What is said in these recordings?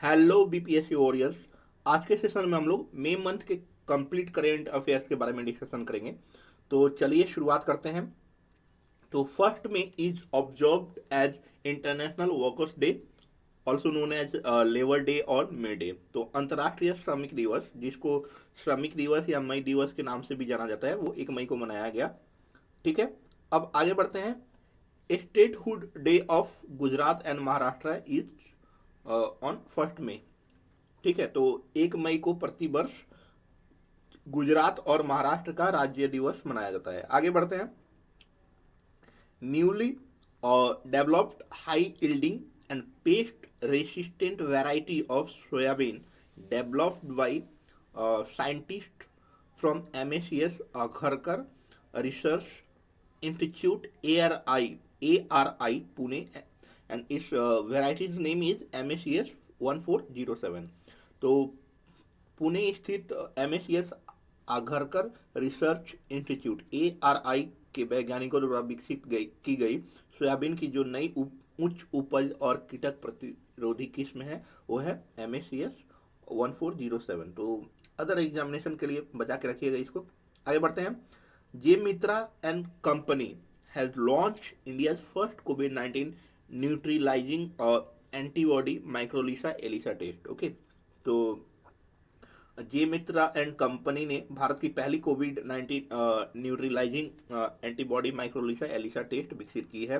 Hello BPSC warriors. आज के session में हम लोग मई मंथ के कंप्लीट करेंट अफेयर्स के बारे में डिस्कशन करेंगे। तो चलिए शुरुआत करते हैं। तो first May is observed as International Workers Day, also known as Labour Day और मे डे। तो अंतर्राष्ट्रीय श्रमिक दिवस, जिसको श्रमिक दिवस या मई दिवस के नाम से भी जाना जाता है, वो 1 मई को मनाया गया। ठीक है, अब आगे बढ़ते हैं। Statehood day of Gujarat and Maharashtra is on 1 मई। ठीक है, तो 1 मई को प्रतिवर्ष गुजरात और महाराष्ट्र का राज्य दिवस मनाया जाता है। आगे बढ़ते हैं। Newly developed high yielding and pest resistant variety of soybean developed by scientist from MACS Agharkar research institute ARI Pune, and इस वेराइटीज नेम इज MACS 1407। तो पुणे स्थित MACS Agharkar research institute ARI के वैज्ञानिकों द्वारा विकसित की गई सोयाबीन की जो नई उच्च उपज और कीटक प्रतिरोधी किस्म है, वो है MACS 1407। तो अदर एग्जामिनेशन के लिए बचा के रखिएगा इसको। आगे बढ़ते हैं। J Mitra and company has launch India's first कोविड-19 neutralising antibody Microlisa ELISA test. Okay, तो जे मित्रा एंड कंपनी ने भारत की पहली कोविड-19 neutralising antibody Microlisa ELISA test विकसित की है।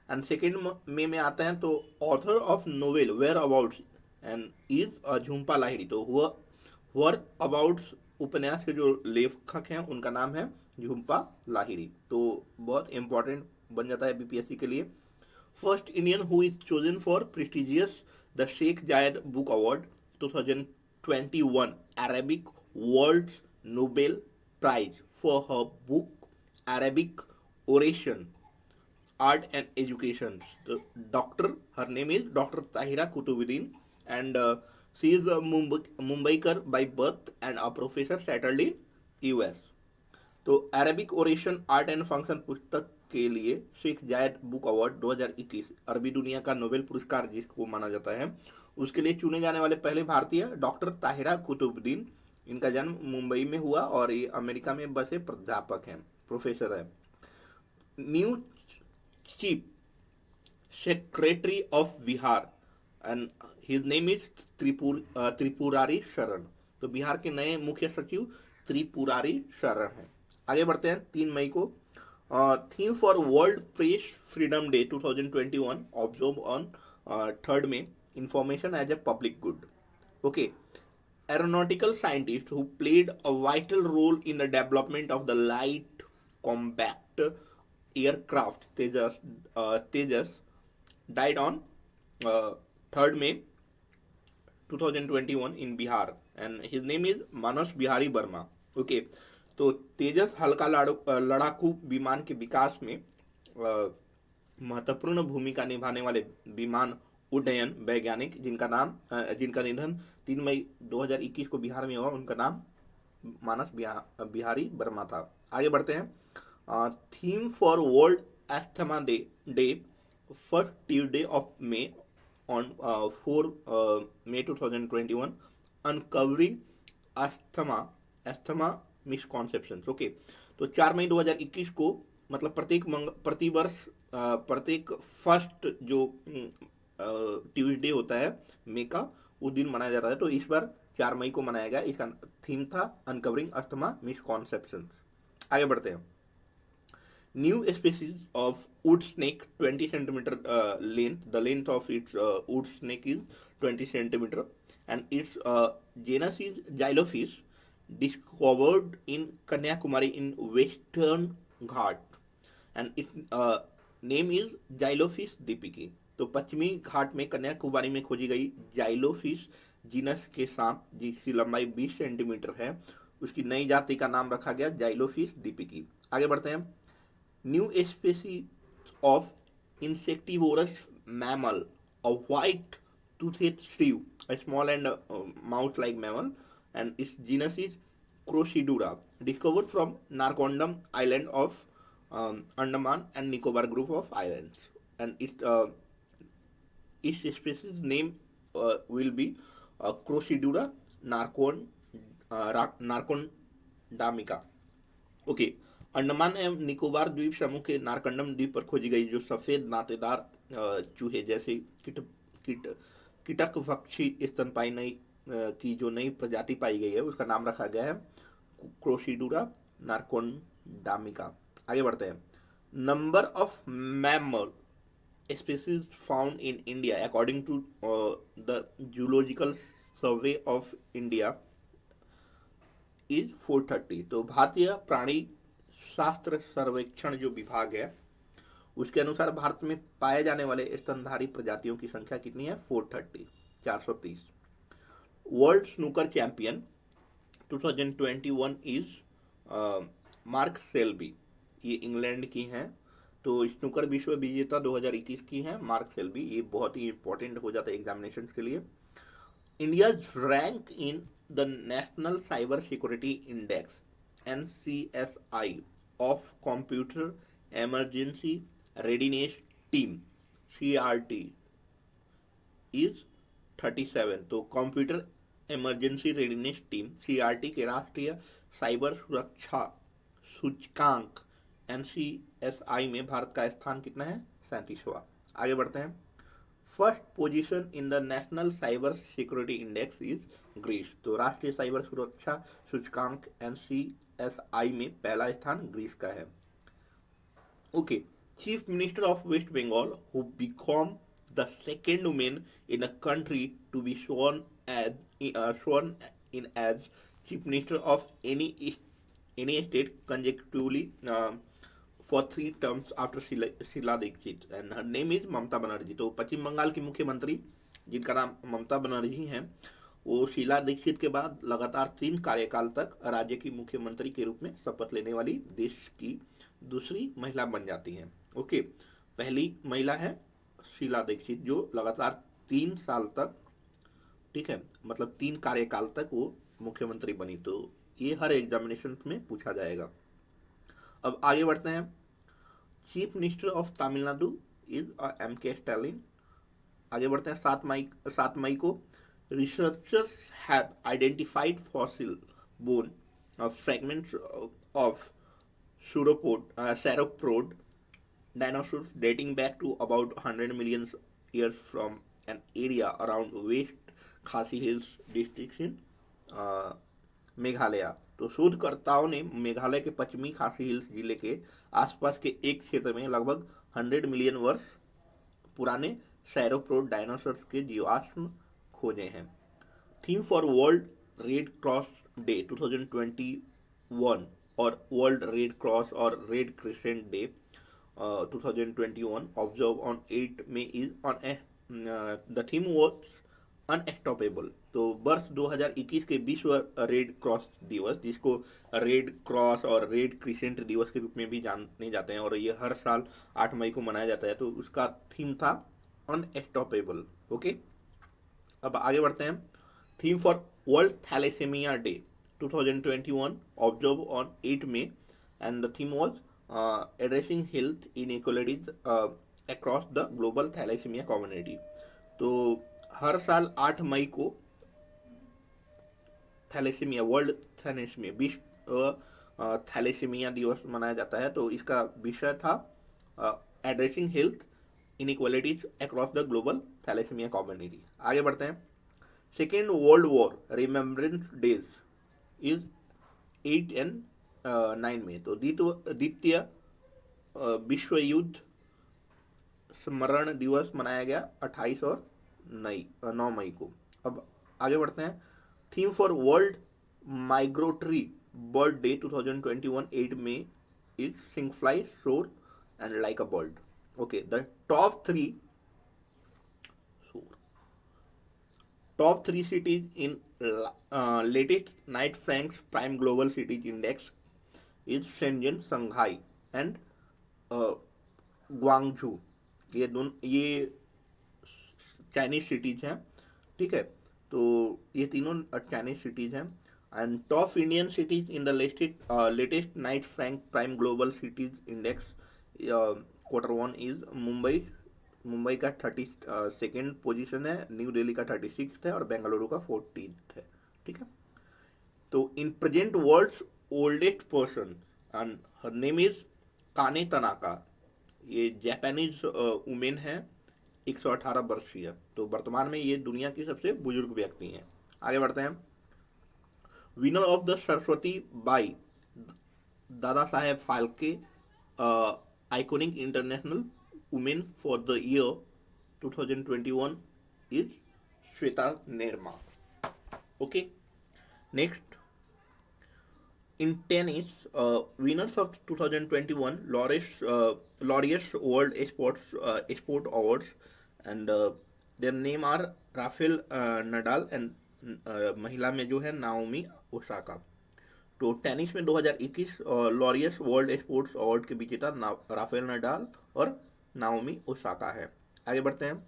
एंड सेकेंड में आता है, तो author of novel whereabouts and is Jhumpa Lahiri. तो वर्क अबाउट्स उपन्यास के जो लेखक हैं उनका नाम है झुम्पा लाहिड़ी। तो बहुत इंपॉर्टेंट बन जाता है बीपीएससी के लिए। First Indian who is chosen for prestigious the Sheikh Zayed book award 2021 Arabic world Nobel prize for her book Arabic oration art and education. तो doctor, her name is doctor Tahera Qutbuddin, and she is Mumbaikar by birth and a professor settled in US. तो Arabic oration art and function पुस्तक के लिए Sheikh Zayed book award 2021 अरबी दुनिया का Nobel पुरस्कार जिसको माना जाता है, उसके लिए चुने जाने वाले पहले भारतीय डॉक्टर ताहिरा कुतुबुद्दीन। इनका जन्म मुंबई में हुआ और ये अमेरिका में बसे प्राध्यापक हैं, प्रोफेसर है। New chief secretary of Bihar and his name is Tripurari Sharan. तो बिहार के नए मुख्य सचिव त्रिपुरारी शरण हैं। आगे बढ़ते हैं। 3 मई को theme for World Press Freedom Day 2021 observe on 3 May information as a public good. Okay, aeronautical scientist who played a vital role in the development of the light compact aircraft Tejas died on 3rd May 2021 in Bihar, and his name is Manas Bihari Burma. Okay, तो तेजस हल्का लड़ाकू विमान के विकास में महत्वपूर्ण भूमिका निभाने वाले विमान उड्डयन वैज्ञानिक जिनका निधन 3 मई 2021 को बिहार में हुआ, उनका नाम मानस बिहारी वर्मा था। आगे बढ़ते हैं। Theme for World Asthma Day first Tuesday of May on 4 May 2021 uncovering asthma misconception. Okay, तो 4 मई 2021 को, मतलब प्रतिवर्ष प्रत्येक फर्स्ट जो ट्यूसडे होता है मई का, उस दिन मनाया जाता है। तो इस बार 4 मई को मनाया गया। इसका थीम था अनकवरिंग अस्थमा मिसकॉन्सेप्शन। आगे बढ़ते हैं। New species of wood snake 20 centimetre length, the length of its wood snake is 20 centimetre and its genus is Xylophis, discovered in Kanyakumari in Western Ghat, and its name is Xylophis dipiki। तो पश्चिमी घाट में कन्याकुमारी में खोजी गई जाइलोफिश genus के सांप, जिसकी लंबाई 20 सेंटीमीटर है, उसकी नई जाति का नाम रखा गया जाइलोफिश दीपिकी। आगे बढ़ते हैं। New species of insectivorous mammal, a white toothed shrew, a small and mouse-like mammal, and its genus is Crocidura, discovered from Narcondam Island of Andaman and Nicobar group of islands, and its species name will be Crocidura narcondamica. Okay, Andaman एवं निकोबार द्वीप समूह के नारकंडम द्वीप पर खोजी गई जो सफेद नातेदार चूहे जैसे कीट कीट कीटकभक्षी स्तनपायी नई की जो नई प्रजाति पाई गई है उसका नाम रखा गया है क्रोसिडुरा नारकोंडामिका। आगे बढ़ते हैं। Number of mammal species found in India according to the Zoological Survey of India is 430। तो भारतीय प्राणी शास्त्र सर्वेक्षण जो विभाग है उसके अनुसार भारत में पाए जाने वाले स्तनधारी प्रजातियों की संख्या कितनी है? 430, 430। World Snooker Champion 2021 is Mark Selby, ये इंग्लैंड की हैं। तो स्नूकर विश्व विजेता 2021 की हैं मार्क सेल्बी, ये बहुत ही इंपॉर्टेंट हो जाता है एग्जामिनेशन के लिए। India's rank in the National Cyber Security index NCSI of computer emergency readiness team CRT is 37। तो computer emergency readiness team CRT के राष्ट्रीय साइबर सुरक्षा सूचकांक NCSI में भारत का स्थान कितना है? 37वां। आगे बढ़ते हैं। First position in the National Cyber Security Index is Greece. तो राष्ट्रीय साइबर सुरक्षा सूचकांक NCSI में पहला स्थान ग्रीस का है। Okay, chief minister of waste Bengal who become the second women in a country to be sworn in as chief minister of any state consecutively for 3 terms after Sheila Dikshit and her name is Mamata Banerjee. तो पश्चिम बंगाल की मुख्यमंत्री जिनका नाम ममता बनर्जी हैं वो शीला दीक्षित के बाद लगातार 3 कार्यकाल तक राज्य की मुख्यमंत्री के रूप में शपथ लेने वाली देश की दूसरी महिला बन जाती हैं। ओके, पहली महिला है शीला दीक्षित जो लगातार 3 साल तक, ठीक है, मतलब 3 कार्यकाल तक वो मुख्यमंत्री बनी। तो ये हर एग्जामिनेशन में पूछा जाएगा। अब आगे बढ़ते हैं। Chief minister of Tamil Nadu is MK Stalin. आगे बढ़ते हैं। 7 मई को researchers have identified fossil bone fragments of sauropod dinosaurs dating back to about 100 million years from an area around West Khasi Hills district in Meghalaya. तो शोधकर्ताओं ने मेघालय के पश्चिमी खासी हिल्स जिले के आसपास के एक क्षेत्र में लगभग 100 मिलियन वर्ष पुराने सैरोप्रोड डायनासोर्स के जीवाश्म खोजे हैं। Theme for world red cross day 2021 और वर्ल्ड रेड क्रॉस और red crescent day 2021 observe on 8 में is on the theme was unstoppable. तो वर्ष 2021 के विश्व रेड क्रॉस दिवस, जिसको रेड क्रॉस और रेड क्रिसेंट दिवस के रूप में भी जाने जाते हैं और ये हर साल 8 मई को मनाया जाता है, तो उसका थीम था अनस्टॉपेबल। ओके, अब आगे बढ़ते हैं। Theme for World Thalassemia Day 2021 observe on 8 May and the theme was addressing health inequalities across the global thalassemia community. तो हर साल 8 मई को थैलेसीमिया, वर्ल्ड थैलेसीमिया, विश्व थैलेसीमिया दिवस मनाया जाता है। तो इसका विषय था addressing health inequalities across the global thalassemia community. आगे बढ़ते हैं। Second World War remembrance days is 8 and 9 में। तो द्वितीय विश्व युद्ध स्मरण दिवस मनाया गया 28 और 9 मई को। अब आगे बढ़ते हैं। Theme for world migratory bird day 2021 8 May is sing fly soar and like a bird. Okay, the top 3 cities in latest Knight Frank's Prime Global Cities Index is Shenzhen, Shanghai and Guangzhou. ये Chinese cities हैं, ठीक है। तो ये तीनों Chinese cities हैं। And top Indian cities in the latest Knight Frank prime global cities index Q1 is Mumbai Mumbai का 32nd position है, न्यू दिल्ली का 36 है और बेंगलुरु का 14 है। ठीक है। तो in present world's oldest person and her name is Kane Tanaka. ये जापानीज वुमेन है, 118 वर्षीय। तो वर्तमान में ये दुनिया की सबसे बुजुर्ग व्यक्ति हैं। आगे बढ़ते हैं। Winner of the Saraswati Bai Dada Saheb Phalke iconic international women for the year 2021 is Shweta Nirma. Okay. Next, in tennis, winners of 2021 Laureus World Sport Awards, and their name are Rafael Nadal and महिला में जो है नाओमी ओसाका। तो टेनिस में 2021 लॉरियस वर्ल्ड स्पोर्ट्स अवार्ड के विजेता Rafael Nadal और Naomi Osaka है। आगे बढ़ते हैं।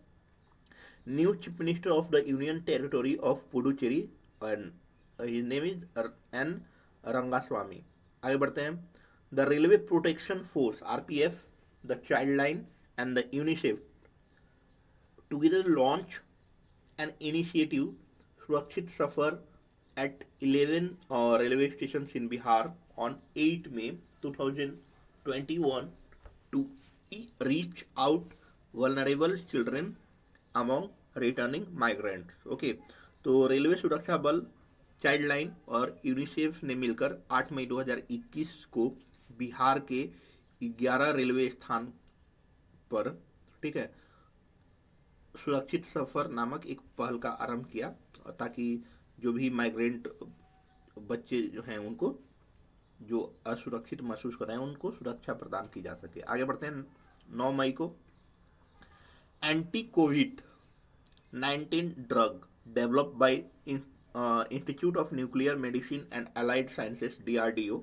New chief minister of the union territory of Puducherry and his name is an Rangaswamy. आगे बढ़ते हैं। The railway protection force RPF, the child line and the UNICEF together launch an initiative सुरक्षित सफर at 11 railway stations in Bihar on 8 May 2021 to reach out vulnerable children among returning migrants. Okay, तो railway सुरक्षा बल, child line और UNICEF ने मिलकर 8 मई 2021 को बिहार के 11 railway स्थान पर, ठीक है, सुरक्षित सफर नामक एक पहल का आरंभ किया ताकि जो भी माइग्रेंट बच्चे जो हैं उनको जो असुरक्षित महसूस कर रहे हैं उनको सुरक्षा प्रदान की जा सके। आगे बढ़ते हैं। 9 मई को anti Covid 19 drug developed by institute of nuclear medicine and allied sciences DRDO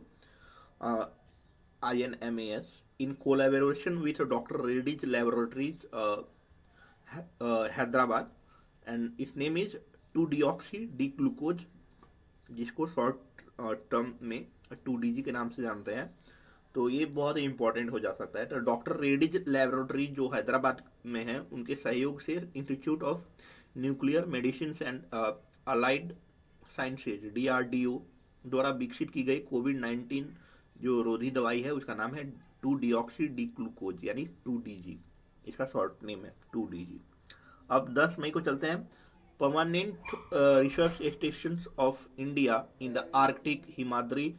INMAS in collaboration with Dr. Reddy's Laboratories Hyderabad, and its name is 2-deoxy-D-glucose, जिसको शॉर्ट टर्म में 2DG के नाम से जानते हैं। तो ये बहुत ही इंपॉर्टेंट हो जा सकता है। तो डॉक्टर रेड्डीज लेबोरेटरी जो हैदराबाद में है उनके सहयोग से institute of nuclear medicine and allied sciences DRDO द्वारा विकसित की गई कोविड-19 जो रोधी दवाई है उसका नाम है 2-deoxy-D-glucose यानी 2DG। इसका शॉर्ट नेम है 2DG। अब 10 मई को चलते हैं। Permanent research station of India in the Arctic Himadri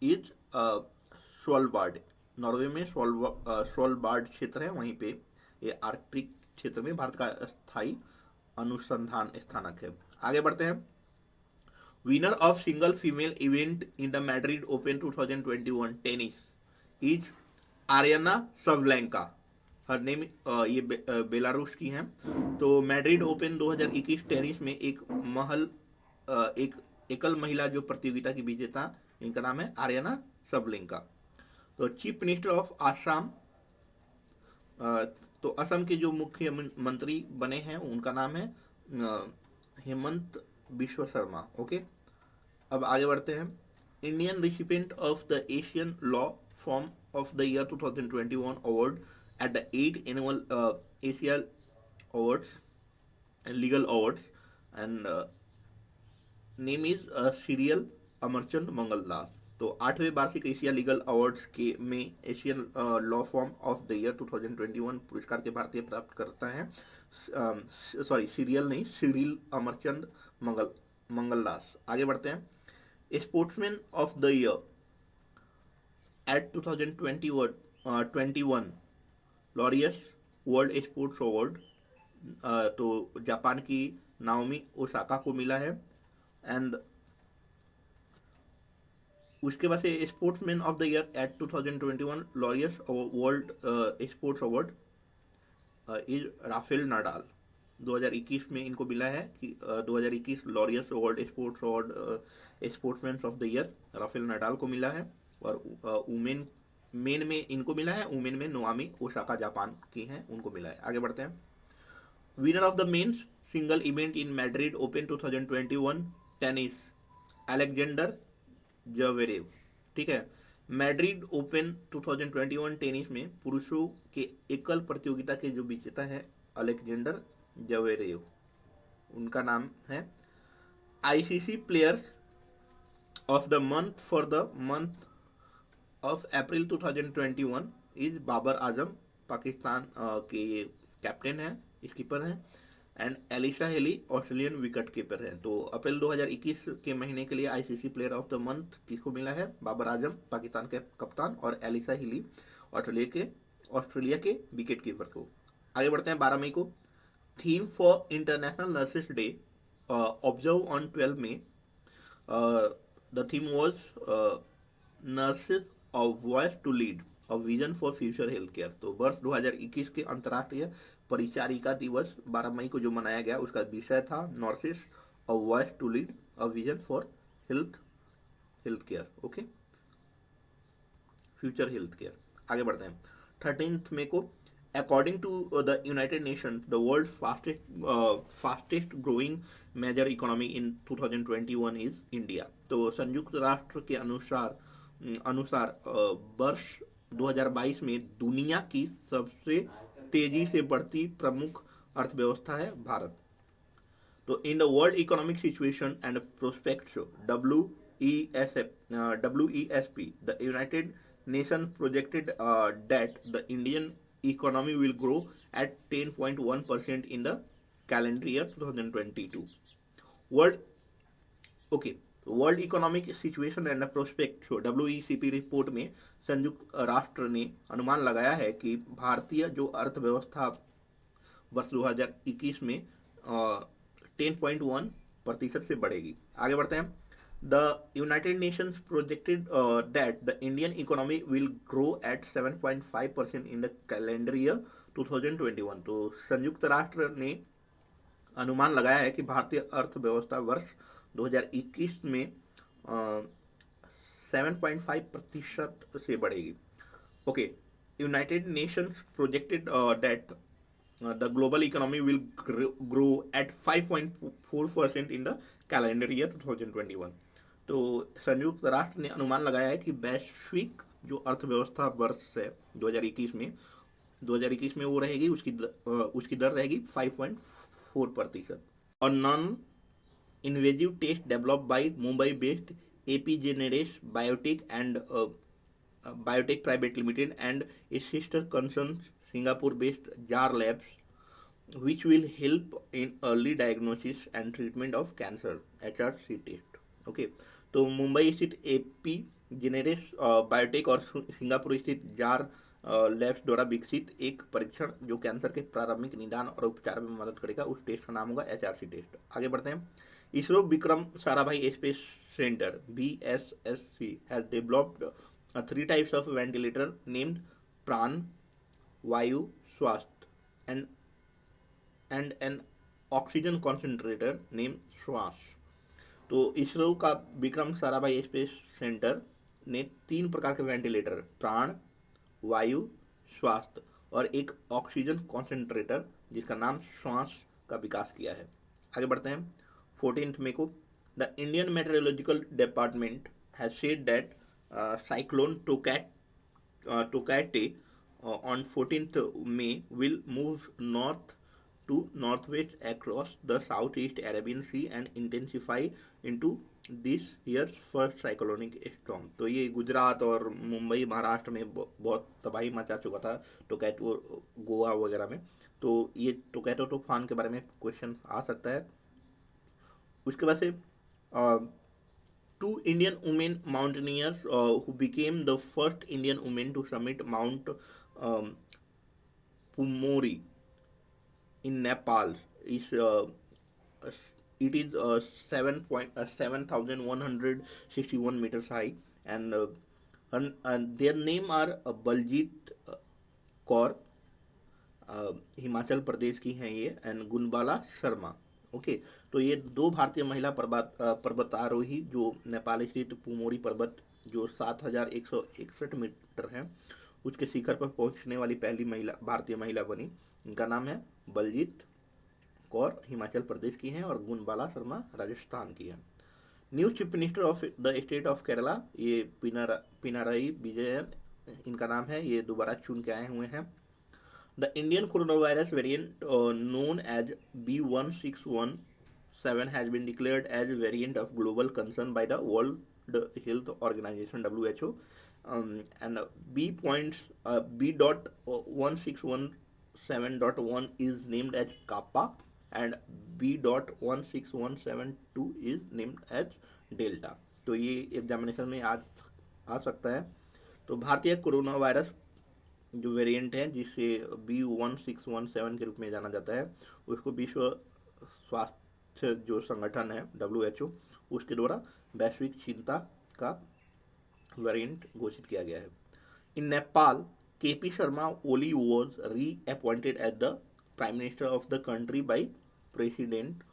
is Svalbard. Norway में स्वलबार्ड क्षेत्र है, वहीं पे ये आर्कटिक क्षेत्र में भारत का स्थायी अनुसंधान स्थानक है। आगे बढ़ते हैं। Winner of single female event in the Madrid open 2021 tennis is Aryna Sabalenka. Her name ये बेलारूस की हैं। तो मैड्रिड ओपन 2021 टेनिस में एक एकल महिला जो प्रतियोगिता की विजेता, इनका नाम है आर्याना सबलेंका। तो चीफ मिनिस्टर ऑफ आसाम, तो असम के जो मुख्यमंत्री बने हैं उनका नाम है हेमंत बिश्व शर्मा। ओके। अब आगे बढ़ते हैं। Indian recipient of the Asian law form of the year 2021 award at the 8th annual Asia Awards and Legal Awards, and name is serial Amarchand Mangaldas. तो 8वें वार्षिक एशिया लीगल अवार्ड्स के में Asian law form of the year 2021 पुरस्कार के भारतीय प्राप्त करता है सीरियल नहीं, सीरियल अमरचंद मंगलदास। आगे बढ़ते हैं। Sportsman of the year at 2021 Laureus World Sports Award, तो जापान की नाओमी ओसाका को मिला है। एंड उसके बाद से sportsman of the year at 2021 Laureus World Sports Award is Rafael Nadal. 2021 में इनको मिला है कि 2021 Laureus World Sports Award sportsman of the year Rafael Nadal को मिला है। और वुमेन मेन में इनको मिला है, वुमेन में नोआमी ओसाका जापान की हैं, उनको मिला है। आगे बढ़ते हैं। Winner of the men's single event in Madrid open 2021 tennis Alexander Zverev. ठीक है। मैड्रिड ओपन 2021 टेनिस में पुरुषों के एकल प्रतियोगिता के जो विजेता हैं अलेक्जेंडर जवेरेव, उनका नाम है। ICC players of the month for the month of April 2021 is Babar Azam, Pakistan के ये कैप्टन हैं, स्कीपर हैं। And Alyssa Healy Australian wicket keeper हैं। तो अप्रैल 2021 के महीने के लिए ICC player of the month किसको मिला है? बाबर आजम, पाकिस्तान के कप्तान, और एलिशा हेली ऑस्ट्रेलिया के विकेट कीपर को। आगे बढ़ते हैं 12 मई को। Theme for international nurses day observe on 12 May. The theme was nurses a voice to lead a vision for future health care. तो वर्ष 2021 के अंतर्राष्ट्रीय परिचारिका दिवस 12 मई को जो मनाया गया, उसका विषय था nurses a voice to lead a vision for health care. Okay, future health care. आगे बढ़ते हैं 13 मई को। According to the United Nation, the world fastest growing major economy in 2021 is India. तो संयुक्त राष्ट्र के अनुसार वर्ष 2022 में दुनिया की सबसे तेजी से बढ़ती प्रमुख अर्थव्यवस्था है भारत। तो in the world economic situation and prospects, WESP, the United nation projected that the Indian economy will grow at 10.1% in the calendar year 2022. World okay, world economic situation and prospect WECP report में संयुक्त राष्ट्र ने अनुमान लगाया है कि भारतीय जो अर्थव्यवस्था वर्ष 2021 में 10.1% से बढ़ेगी। आगे बढ़ते हैं। The United Nations projected that the Indian economy will grow at 7.5% in the calendar year 2021। तो संयुक्त राष्ट्र ने अनुमान लगाया है कि भारतीय अर्थव्यवस्था वर्ष 2021 में 7.5% से बढ़ेगी। Okay, United Nations projected that the global economy will grow at 5.4% in the calendar year 2021। तो संयुक्त राष्ट्र ने अनुमान लगाया है कि वैश्विक जो अर्थव्यवस्था वर्ष है 2021 में वो रहेगी, उसकी दर रहेगी 5.4%। और non invasive test developed by Mumbai based Epigeneres biotech private limited and its sister concern Singapore based Tzar Labs which will help in early diagnosis and treatment of cancer, HRC test. Okay, तो मुंबई स्थित Epigeneres biotech और Singapore स्थित जार labs द्वारा विकसित एक परीक्षण जो कैंसर के प्रारंभिक निदान और उपचार में मदद करेगा, उस टेस्ट का नाम होगा HRC टेस्ट। आगे बढ़ते हैं। ISRO Vikram Sarabhai space centre VSSC has developed 3 types of ventilator named प्राण, वायु, स्वास्थ्य and N oxygen concentrator name श्वास। तो इसरो का विक्रम साराभाई स्पेस सेंटर ने 3 प्रकार के वेंटिलेटर प्राण, वायु, स्वास्थ्य और एक ऑक्सीजन कॉन्सेंट्रेटर जिसका नाम श्वास का विकास किया है। आगे बढ़ते हैं 14 मई को। The Indian meteorological department has said that cyclone Tauktae on 14th May will move north to northwest across the southeast Arabian Sea and intensify into this year's first cyclonic storm। तो ये गुजरात और मुंबई महाराष्ट्र में बहुत तबाही मचा चुका था टोकैटो, गोवा वगैरह में। तो ये टोकैटो तूफान के बारे में क्वेश्चन आ सकता है। उसके बाद से two Indian women mountaineers who became the first Indian women to summit Mount Pumori in Nepal it is 7,161 meters high, and their name are Baljit Kaur, Himachal Pradesh की हैं ये, एंड गुनबाला शर्मा। ओके, तो ये 2 भारतीय महिला पर्वतारोही जो नेपाल स्थित पुमोरी पर्वत जो 7,161 मीटर है उसके शिखर पर पहुंचने वाली पहली भारतीय महिला बनी। इनका नाम है बलजीत कौर, हिमाचल प्रदेश की हैं, और गुनबाला शर्मा राजस्थान की हैं। New chief minister of the state of Kerala, ये पिनाराई विजयन इनका नाम है, ये दोबारा चुन के आए हुए हैं। The Indian corona virus variant known as B1617 has been declared as a variant of global concern by the World Health Organization (WHO), and B.1617.1 is named as Kappa, and B.16172 is named as Delta। तो ये examination में आज आ सकता है। तो भारतीय corona virus जो variant है जिसे B1617 के रूप में जाना जाता है, उसको विश्व स्वास्थ्य जो संगठन है WHO, उसके द्वारा वैश्विक चिंता का वेरिएंट घोषित किया गया है। In Nepal, KP Sharma Oli was reappointed as the prime minister of the country by president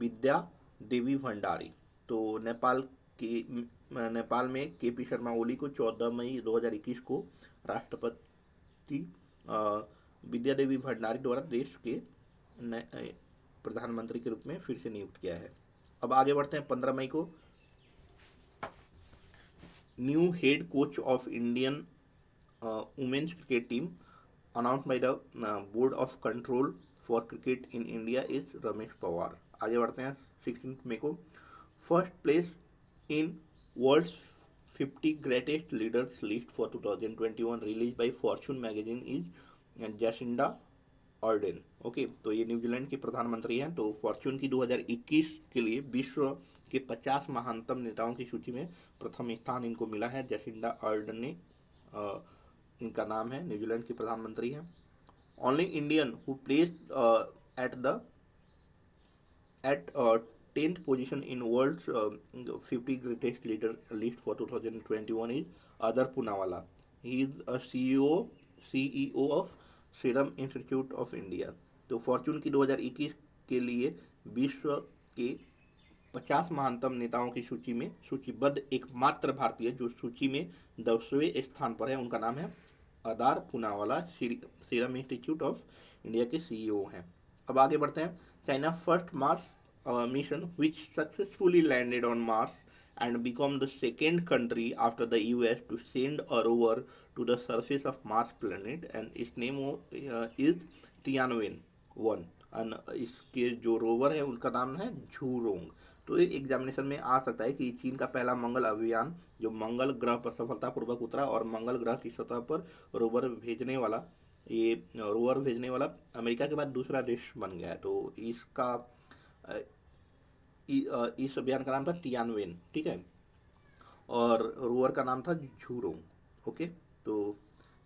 Vidya Devi Bhandari. तो नेपाल में KP शर्मा ओली को 14 मई 2021 को राष्ट्रपति विद्या देवी भंडारी द्वारा देश के प्रधानमंत्री के रूप में फिर से नियुक्त किया है। अब आगे बढ़ते हैं। 15 मई को new head coach of Indian women's cricket team announced by the board of control for cricket in India is Ramesh Pawar. आगे बढ़ते हैं। 16 मई को first place in world's 50 greatest leaders list for 2021 release by Fortune magazine is Jacinda Ardern. Okay, तो ये New Zealand के प्रधानमंत्री हैं। तो फॉर्च्यून की 2021 के लिए विश्व के 50 महानतम नेताओं की सूची में प्रथम स्थान इनको मिला है। जैसिंडा ऑर्डेन ने इनका नाम है, न्यूजीलैंड की प्रधानमंत्री हैं। Only Indian who placed at 10th position in world's 50 greatest leader list for 2021 is Adar Poonawalla. He is a CEO of Serum Institute of India। तो फॉर्च्यून की 2021 के लिए विश्व के 50 महानतम नेताओं की सूची में सूचीबद्ध एकमात्र भारतीय जो सूची में 10वें स्थान पर है, उनका नाम है Adar Poonawalla. Serum Institute of India के CEO हैं। अब आगे बढ़ते हैं। China first Mars mission which successfully landed on Mars and become the second country after the US to send a rover to the surface of Mars planet, and its name is Tianwen-1, and इसके जो rover है उनका नाम है झूरोंग। तो ये examination में आ सकता है कि चीन का पहला मंगल अभियान जो मंगल ग्रह पर सफलतापूर्वक उतरा और मंगल ग्रह की सतह पर रोवर भेजने वाला अमेरिका के बाद दूसरा देश बन गया है। तो इसका इस अभियान का नाम था टियानवेन, ठीक है, और रोवर का नाम था झूरोंग। ओके, तो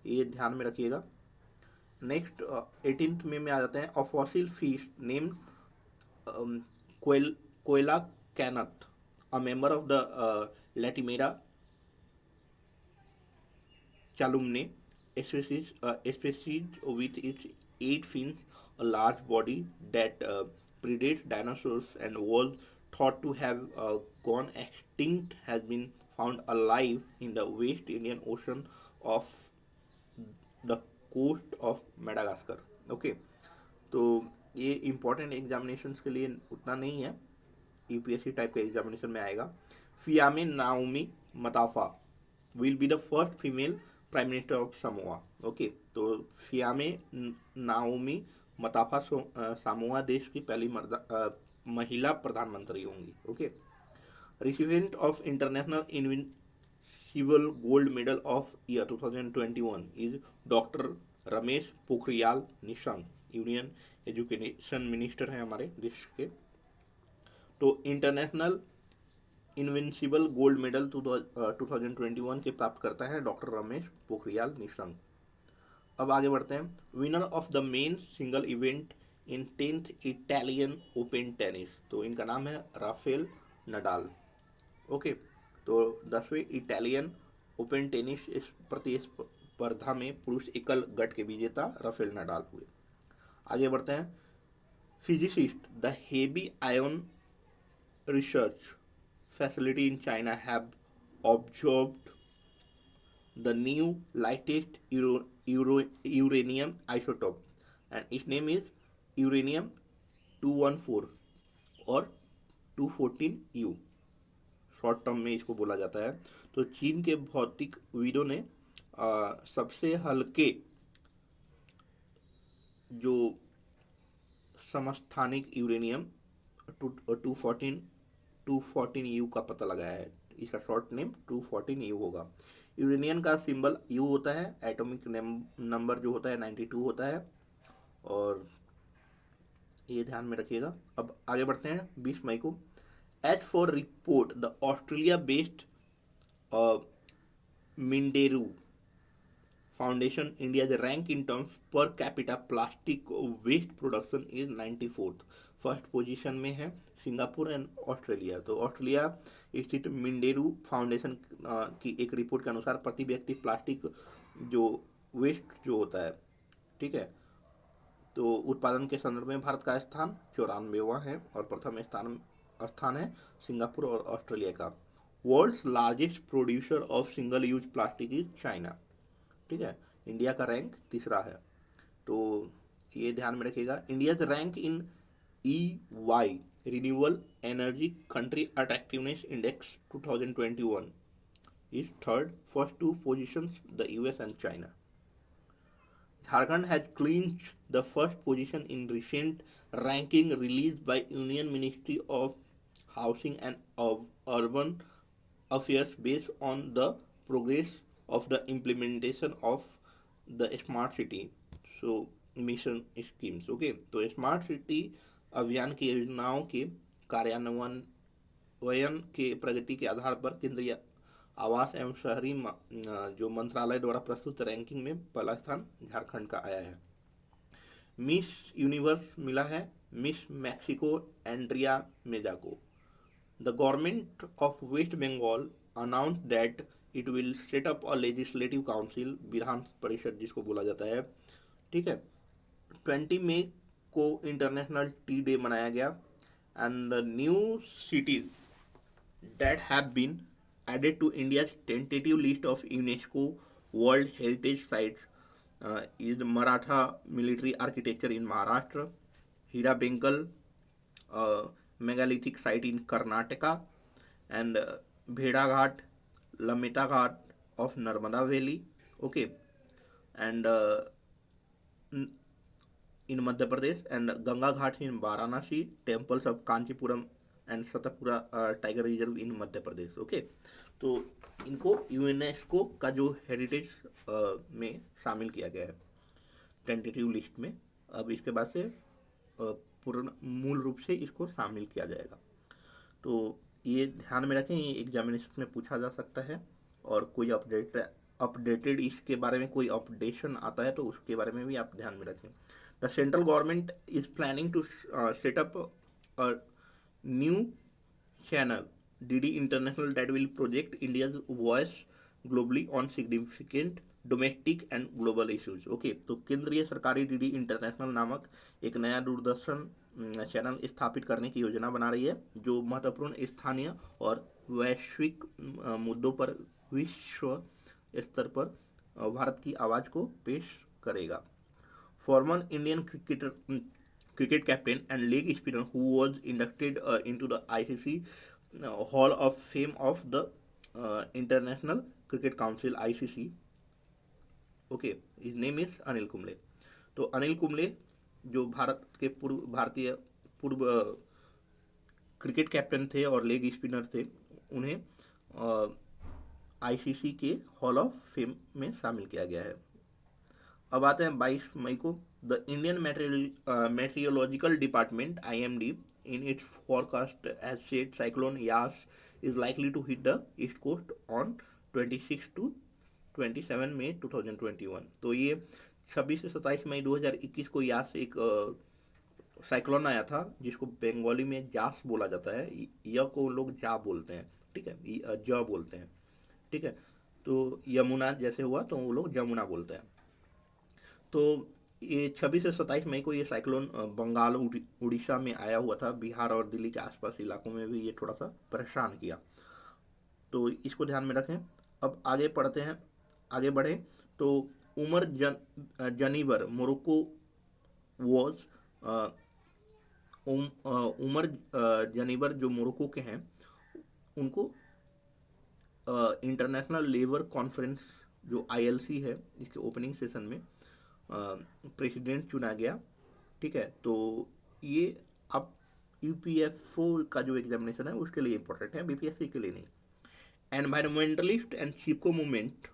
ये ध्यान में रखिएगा। नेक्स्ट 18 मई में आ जाते हैं। A fossil fish named coelacanth, a member of the Latimeria chalumnae species with its 8 fins, a large body that predates dinosaurs and was thought to have gone extinct, has been found alive in the West Indian Ocean of the coast of Madagascar। Okay, तो ये important examinations के लिए उतना नहीं है, UPSC type के examination में आएगा। Fiame Naomi Mata'afa will be the first female prime minister of Samoa. Okay, तो फियामे नाओमी मताफा सामोआ देश की पहली महिला प्रधानमंत्री होंगी। Okay, recipient of international invincible gold medal of year 2021 is doctor Ramesh Pokhriyal Nishank, union education minister हैं हमारे देश के। तो इंटरनेशनल इनविंसिबल गोल्ड मेडल 2021 के प्राप्त करता है डॉक्टर रमेश पोखरियाल निशंक। अब आगे बढ़ते हैं। Winner of the men single event in 10th Italian open tennis, तो इनका नाम है राफेल नडाल। ओके, तो 10वें इटालियन ओपन टेनिस इस प्रतिस्पर्धा में पुरुष एकल गट के विजेता राफेल नडाल हुए। आगे बढ़ते हैं। Physicist the heavy ion research facility in China have observed the new lightest uranium isotope, and its name is uranium 214 or 214U। Short term में इसको बोला जाता है। तो चीन के भौतिकविदों ने सबसे हल्के जो समस्थानिक यूरेनियम 214 यू का पता लगाया है। इसका शॉर्ट नेम 214 यू होगा। यूरेनियम का सिंबल यू होता है, एटॉमिक नंबर जो होता है 92 होता है, और ये ध्यान में रखिएगा। अब आगे बढ़ते हैं 20 मई को। As for report the Australia based Minderoo foundation India's rank in terms per capita plastic waste production is 94th। First position में है सिंगापुर एंड ऑस्ट्रेलिया। तो ऑस्ट्रेलिया स्थित मिंडेरू फाउंडेशन की एक रिपोर्ट के अनुसार प्रति व्यक्ति प्लास्टिक जो वेस्ट जो होता है, ठीक है, तो उत्पादन के संदर्भ में भारत का स्थान 94वां है और प्रथम स्थान है सिंगापुर और ऑस्ट्रेलिया का। World's largest producer of single use plastic is China, ठीक है। इंडिया का रैंक तीसरा है, तो ये ध्यान में रखिएगा। India's rank in EY renewable energy country attractiveness index 2021 is third, first two positions the US and China. Jharkhand has clinched the first position in recent ranking released by Union Ministry of Housing and Urban Affairs based on the progress of the implementation of the Smart City so mission schemes। Okay, तो smart city अभियान की योजनाओं के कार्यान्वयन के प्रगति के आधार पर केंद्रीय आवास एवं शहरी जो मंत्रालय द्वारा प्रस्तुत रैंकिंग में पहला स्थान झारखंड का आया है। मिस यूनिवर्स मिला है मिस मैक्सिको एंड्रिया मेजा को। The government of waste Bengal announce that it will set up a legislative council, विधान परिषद जिसको बोला जाता है, ठीक है। 20 मई को इंटरनेशनल टी डे मनाया गया। And new cities that have been added to India's tentative list of UNESCO World Heritage Sites is Maratha military architecture in Maharashtra, Hira Bengal megalithic site in Karnataka, and Bheda Ghat, Lameta Ghat of Narmada Valley, okay, and in Madhya Pradesh, and Ganga Ghats in Varanasi, temples of Kanchipuram and Satpura tiger reserve in Madhya Pradesh, okay. तो इनको UNESCO का जो heritage में शामिल किया गया है tentative list में। अब इसके बाद से पूर्ण मूल रूप से इसको शामिल किया जाएगा। तो ये ध्यान में रखें, ये एग्जामिनेशन में पूछा जा सकता है, और कोई अपडेटेड इसके बारे में कोई अपडेशन आता है तो उसके बारे में भी आप ध्यान में रखें। The central government is planning to set up new channel DD International that will project India's voice globally on significant domestic and global issues, okay। तो केंद्रीय सरकारी DD इंटरनेशनल नामक एक नया दूरदर्शन चैनल स्थापित करने की योजना बना रही है जो महत्वपूर्ण स्थानीय और वैश्विक मुद्दों पर विश्व स्तर पर भारत की आवाज़ को पेश करेगा। Former Indian cricket captain and leg spinner who was inducted into the ICC Hall of Fame of the International Cricket Council ICC, okay, his name is Anil Kumble. तो अनिल कुंबले जो भारत के भारतीय पूर्व क्रिकेट कैप्टन थे और लेग स्पिनर थे, उन्हें ICC के हॉल ऑफ फेम में शामिल किया गया है। अब आते हैं 22 मई को। The Indian meteorological department IMD in its forecast has said cyclone Yas is likely to hit the east coast on 26 to 27 मई 2021। तो ये 26 से 27 मई 2021 को यास एक साइक्लोन आया था जिसको बंगाली में जास बोला जाता है। य को लोग जा बोलते हैं, ठीक है, ज बोलते हैं, ठीक है। तो यमुना जैसे हुआ तो वो लोग जमुना बोलते हैं। तो ये 26 से 27 मई को ये साइक्लोन बंगाल उड़ीसा में आया हुआ था। बिहार और दिल्ली के आसपास इलाकों में भी ये थोड़ा सा परेशान किया, तो इसको ध्यान में रखें। अब आगे पढ़ते हैं, आगे बढ़े तो उमर जनीबर मोरक्को वॉज उमर जनीबर जो मोरक्को के हैं उनको इंटरनेशनल लेबर कॉन्फ्रेंस जो ILC है, इसके ओपनिंग सेशन में प्रेसिडेंट चुना गया। ठीक है, तो ये अब UPFO का जो एग्जामिनेशन है उसके लिए इम्पोर्टेंट है, BPSC के लिए नहीं। Environmentalist and Chipko movement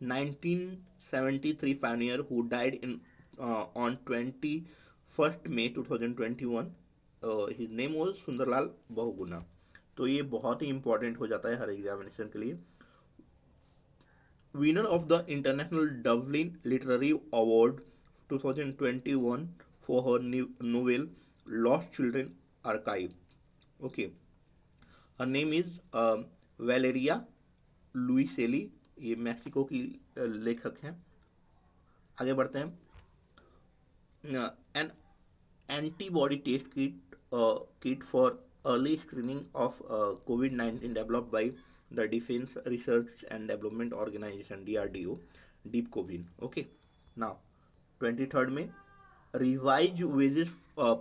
1973 pioneer who died on 21st May 2021. His name was Sunderlal Bahuguna. तो ये बहुत ही इंपॉर्टेंट हो जाता है हर एग्जामिनेशन के लिए। Winner of the International Dublin Literary Award 2021 for her novel Lost Children Archive. Okay, her name is Valeria Luiselli। ये Mexico की लेखक हैं। आगे बढ़ते हैं। An antibody test kit for early screening of COVID-19 developed by the Defense Research and Development Organization DRDO, Deep COVID. Okay, now 23rd में revise wages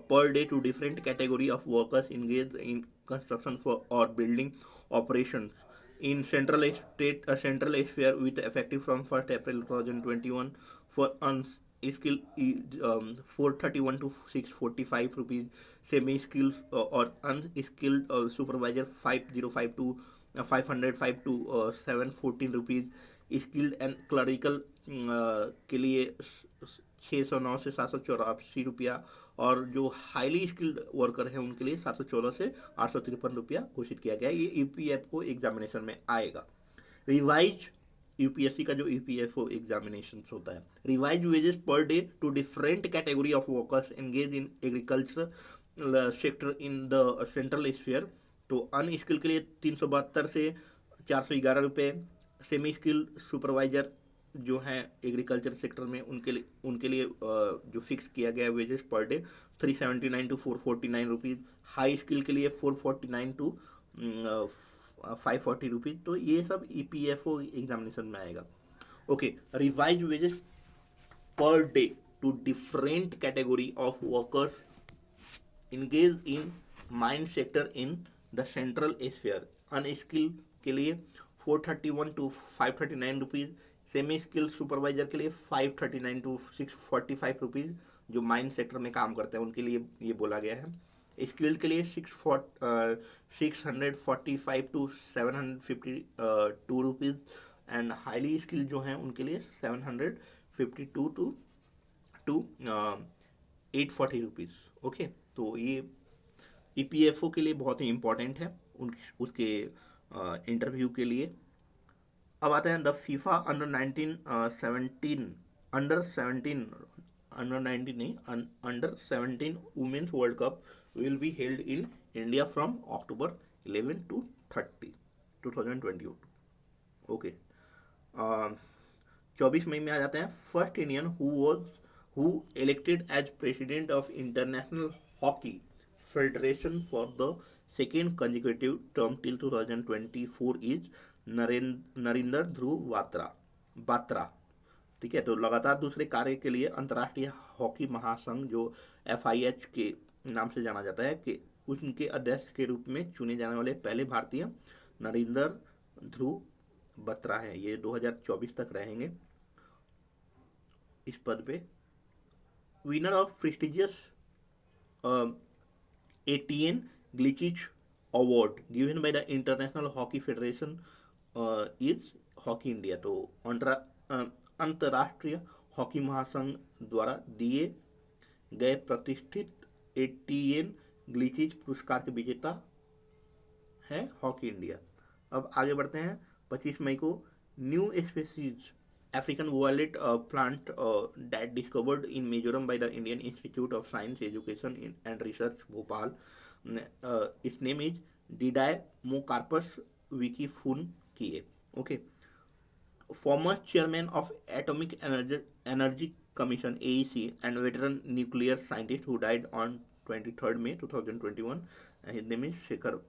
per day to different category of workers engaged in construction for or building operations in central sphere with effective from 1st April 2021 for unskilled is 431 to 645 rupees, semi skilled or unskilled supervisor 505 to 505 to 714 rupees, skilled and clerical के लिए 609 से 784 रुपया, और जो highly skilled worker हैं उनके लिए 714 से 853 रुपया घोषित किया गया। ये UPFO एग्जामिनेशन में आएगा। रिवाइज UPSC का जो UPFO एग्जामिनेशन होता है, revise wages per day to different category of workers engage in agriculture sector in the central sphere. तो अनस्किल के लिए 372 से 411 रुपये, सेमी स्किल सुपरवाइजर जो हैं एग्रीकल्चर सेक्टर में उनके लिए जो फिक्स किया गया wages per day 379 to 449 rupees, high skill के लिए 449 टू 540 रुपीज़। तो ये सब EPFO एग्जामिनेशन में आएगा। Okay, revise wages per day to different category of workers engage in mine sector in the central sphere. Unskilled के लिए 431 to 539 rupees, semi skill supervisor के लिए 539 टू 645 रुपीज़, जो माइन सेक्टर में काम करते हैं उनके लिए ये बोला गया है। स्किल्ड के लिए 645 to 752 rupees, and highly skilled जो हैं उनके लिए 752 टू 840 रुपीज़। ओके, तो ये EPFO के लिए बहुत ही इम्पोर्टेंट है उसके इंटरव्यू के लिए। अब आते हैं the FIFA under 17 women's world cup will be held in India from October 11 to 30, 2022। Okay, 24 मई में आ जाते हैं। First Indian who elected as president of international hockey federation for the second consecutive term till 2024 is Narendra Dhruv Batra. ठीक है, तो लगातार दूसरे कार्य के लिए अंतर्राष्ट्रीय हॉकी महासंघ जो FIH के नाम से जाना जाता है कि उनके अध्यक्ष के रूप में चुने जाने वाले पहले भारतीय नरेंद्र ध्रुव बत्रा हैं। ये 2024 तक रहेंगे इस पद पे। Winner of prestigious ATN Glichitch award given by the international hockey federation is hockey India. तो अंतर्राष्ट्रीय हॉकी महासंघ द्वारा दिए गए प्रतिष्ठित ATN ग्लिचिच पुरस्कार के विजेता है हॉकी इंडिया। अब आगे बढ़ते हैं। 25 मई को new species African violet plant that discovered in Mizoram by the Indian Institute of Science, Education and Research, Bhopal. Its name is Didymocarpus wikifunkiae. Okay. Former chairman of Atomic Energy Commission (AEC) and veteran nuclear scientist who died on 23rd May 2021. His name is Shekhar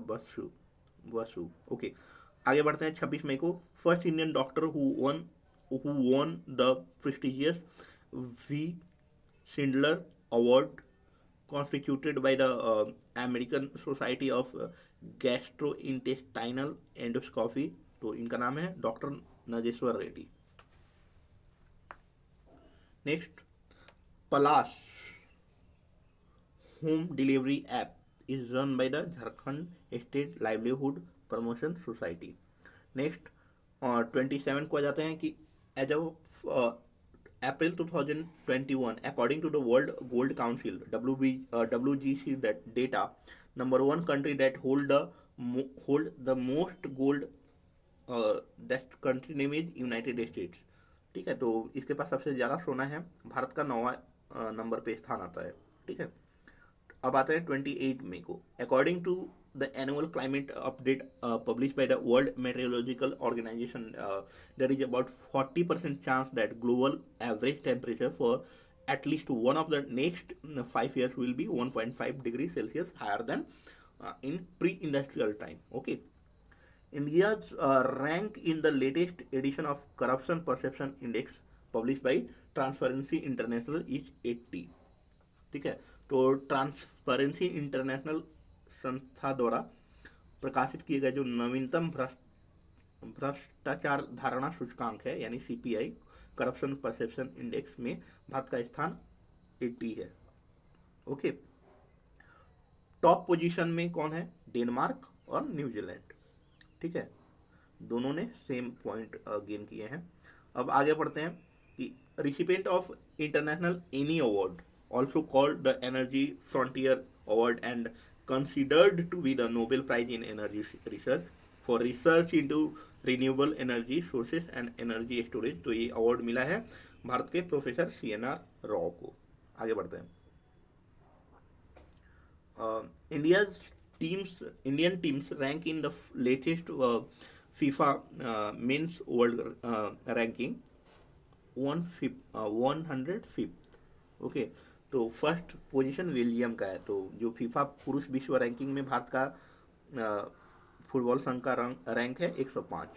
Basu. Okay. आगे बढ़ते हैं। 26 मई को first Indian doctor who won the prestigious V. Schindler award constituted by the American Society of Gastrointestinal Endoscopy. तो इनका नाम है doctor Nageshwar Reddy. Next, Palash home delivery app is run by the Jharkhand state livelihood promotion society. Next, 27 को आ जाते हैं कि as of April 2021, according to the World Gold Council WGC data, number one country that hold the most gold, that country name is United States. ठीक है, तो इसके पास सबसे ज़्यादा सोना है. भारत का 9वां नंबर पे स्थान आता है. ठीक है, अब आते हैं 28 मई को. According to the annual climate update published by the World Meteorological Organization, there is about 40% chance that global average temperature for at least one of the next 5 years will be 1.5 degrees Celsius higher than in pre-industrial time. Okay. India's rank in the latest edition of Corruption Perception Index published by Transparency International is 80. ठीक है, तो transparency international संस्था द्वारा प्रकाशित किए गए जो नवीनतम भ्रष्टाचार धारणा सूचकांक है यानी CPI करप्शन परसेप्शन इंडेक्स में भारत का स्थान 80 है. ओके, टॉप पोजीशन में कौन है? डेनमार्क और न्यूजीलैंड. ठीक है, दोनों ने सेम पॉइंट गेन किए हैं. अब आगे बढ़ते हैं कि recipient of international any award, also called the Energy Frontier Award and considered to be the Nobel Prize in Energy Research for research into renewable energy sources and energy storage. तो ये award मिला है भारत के professor CNR Rao को. आगे बढ़ते हैं. Indian teams rank in the latest FIFA men's world ranking 105th. Okay, तो फर्स्ट पोजीशन बेल्जियम का है. तो जो फीफा पुरुष विश्व रैंकिंग में भारत का फुटबॉल संघ का रैंक है 105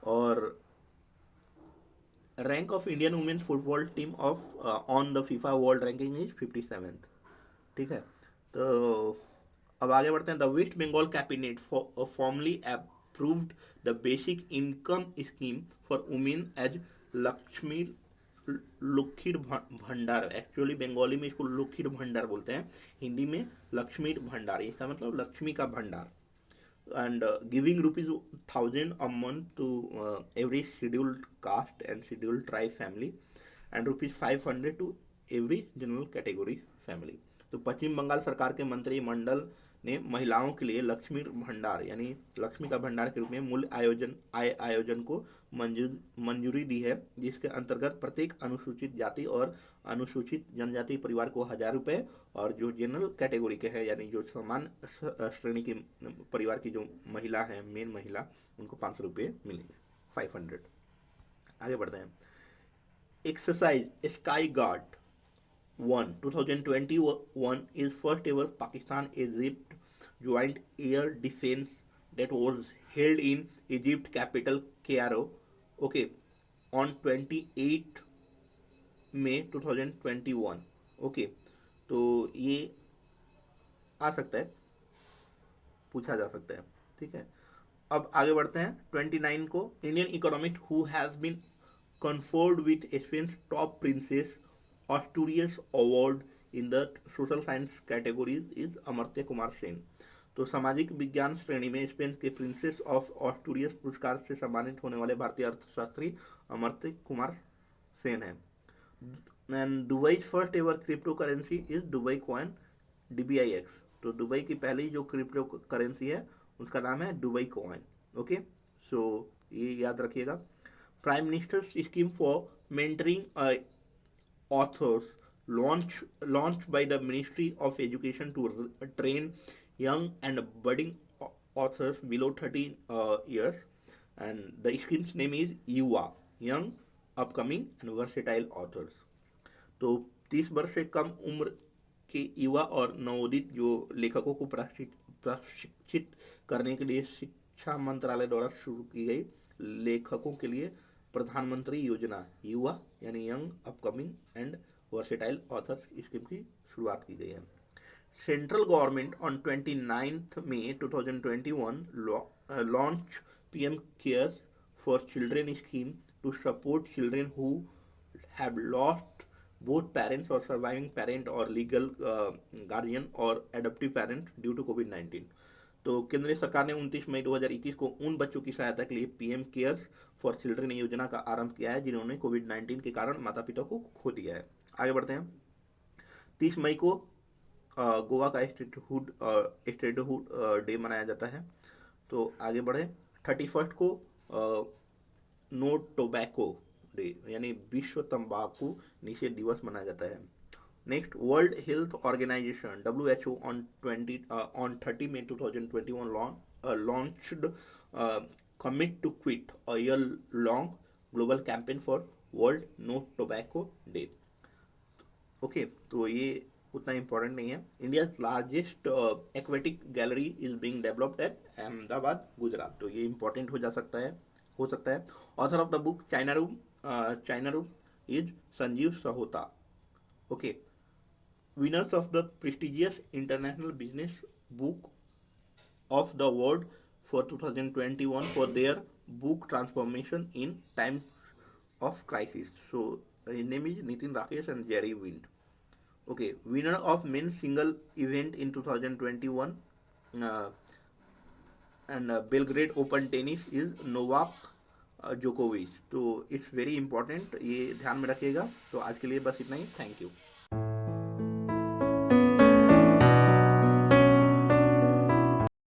और rank of Indian women's football team of on the FIFA world ranking is 57th. ठीक है, तो अब आगे बढ़ते हैं. The West Bengal cabinet formally approved the basic income scheme for women as Lakshmi Lokkhir Bhandar. Actually Bengali में इसको लुखीर भंडार बोलते हैं, हिंदी में लक्ष्मी भंडार. इसका मतलब लक्ष्मी का भंडार. And giving ₹1000 a month to every scheduled caste and scheduled tribe family and ₹500 to every general category family. तो पश्चिम बंगाल सरकार के मंत्रिमंडल ने महिलाओं के लिए लक्ष्मी भंडार यानी लक्ष्मी का भंडार के रूप में मूल्य आयोजन को मंजूरी दी है, जिसके अंतर्गत प्रत्येक अनुसूचित जाति और अनुसूचित जनजाति परिवार को 1000 रुपये और जो जनरल कैटेगरी के हैं यानी जो सामान्य श्रेणी के परिवार की जो महिला हैं, मेन महिला, उनको 500 रुपये मिलेंगे, 500. आगे बढ़ते हैं. Exercise sky guard 2021 is first ever Pakistan-Egypt joint air defense that was held in Egypt capital Cairo. Okay, on 28 May 2021. Okay, तो ये आ सकता है, पूछा जा सकता है. ठीक है, अब आगे बढ़ते हैं. 29 को Indian economist who has been conferred with Spain's top princess Asturias Award in the social science categories is Amartya Kumar Sen. तो सामाजिक विज्ञान श्रेणी में स्पेन के प्रिंसेस ऑफ ऑस्टूरियस पुरस्कार से सम्मानित होने वाले भारतीय अर्थशास्त्री अमर्त्य कुमार सेन है. And Dubai first ever crypto currency is Dubai coin DBIX. तो दुबई की पहली जो क्रिप्टो करेंसी है उसका नाम है दुबई कॉइन. ओके, सो ये याद रखिएगा. Prime minister scheme for mentoring authors launched by the Ministry of Education to train young and budding authors below 13 years, and the scheme's name is युवा, Young Upcoming and Versatile Authors. तो 30 वर्ष से कम उम्र के युवा और नवोदित जो लेखकों को प्रशिक्षित करने के लिए शिक्षा मंत्रालय द्वारा शुरू की गई लेखकों के लिए प्रधानमंत्री योजना युवा यानी young upcoming and versatile authors scheme की शुरुआत की गई है. Central government on 29th May 2021 launched PM Cares for Children scheme to support children who have lost both parents or surviving parent or legal guardian or adoptive parent due to COVID-19। तो केंद्र सरकार ने 29 मई 2021 को उन बच्चों की सहायता के लिए पीएम केयर्स फॉर चिल्ड्रन योजना का आरंभ किया है जिन्होंने कोविड-19 के कारण माता पिता को खो दिया है। आगे बढ़ते हैं। 30 मई को गोवा का स्टेटहुड डे मनाया जाता है। तो आगे बढ़े। 31 को नो टोबैको डे यानी विश्व तंबाकू निषेध दिवस मनाया जाता है। Next, world health organization WHO on 30 May 2021 launched commit to quit a year-long global campaign for world no tobacco day. Okay, तो ये उतना इम्पोर्टेंट नहीं है। India largest aquatic gallery is being developed at Ahmedabad Gujarat. तो ये इम्पोर्टेंट हो सकता है। Author of the book China room is Sanjeev Sahota. Okay, winners of the prestigious International Business Book of the World for 2021 for their book Transformation in Times of Crisis. So his name is Nitin Rakesh and Jerry Wind. Okay, winner of men's single event in 2021 and Belgrade Open Tennis is Novak Djokovic। तो it's very important, ये ध्यान में रखिएगा। तो आज के लिए बस इतना ही। Thank you.